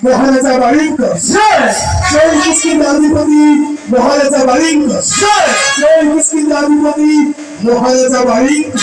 মহারাজা বারিঙ্কর জয় মুসলিম মহারাজা বারিঙ্কর জয় মুসলিম মহারাজা বারিঙ্কর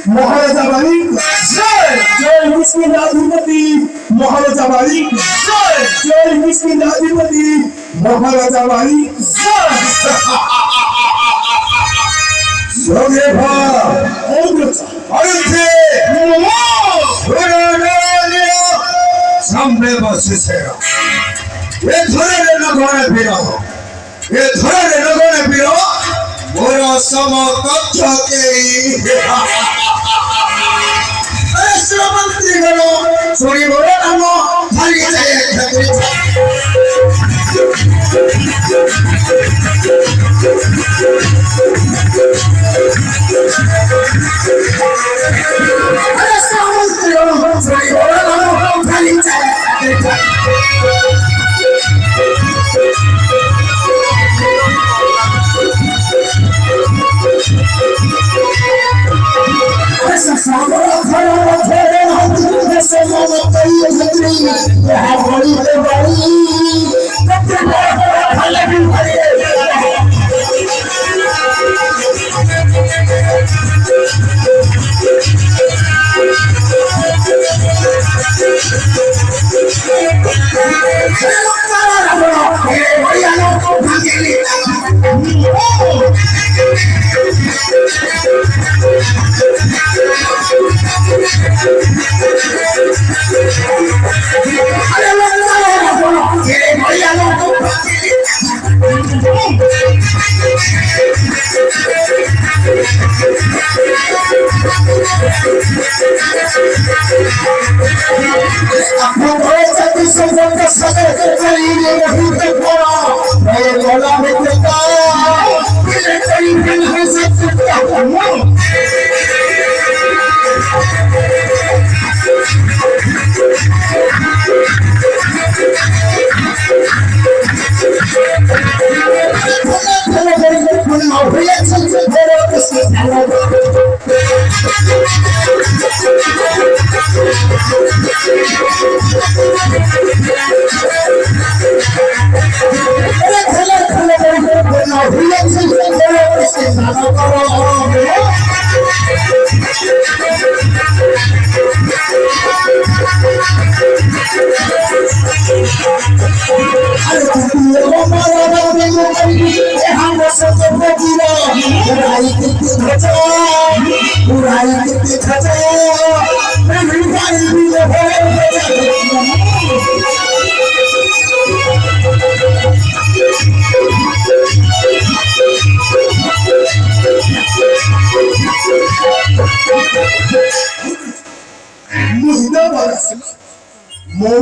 মহারাজা বারিঙ্কর জয় মুসলিম মহারাজা বারিঙ্কর জয় মুসলিম মহারাজা বারিঙ্কর সঙ্গে সামনে বসেছে এ ধরে নগরে ফিরো এ ধরে নগরে ফিরো মোর সমকক্ষকে শ্রমন্ত্রী গণ শুনি মোর নাম খালি যায় শ্রমন্ত্রী গণ শুনি মোর নাম খালি যায়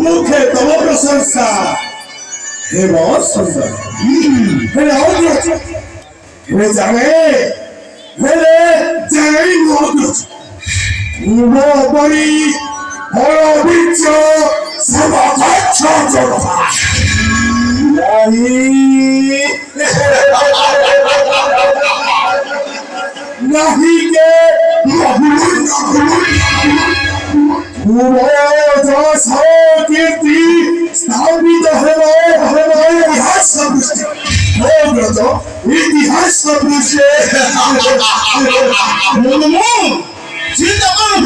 মুখে তব প্রশংসা হে বৎ সুন্দর হে অগ্রজ হে জানে হেলে জানেই অগ্রজ পূর্বপরি পরবীর্য সর্বদক্ষ জনতা নাহি কে কীর্তি স্থাপিত হলো ইতিহাস ইতিহাস চিন্তা করো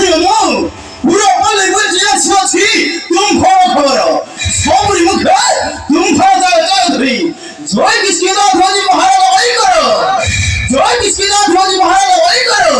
পুরো বলে বলছি আছি তুমি খবর সবরি মুখে তুমি খবর ধরি জয় কৃষ্ণ মহারাজ করো জয় কৃষ্ণ মহারাজ করো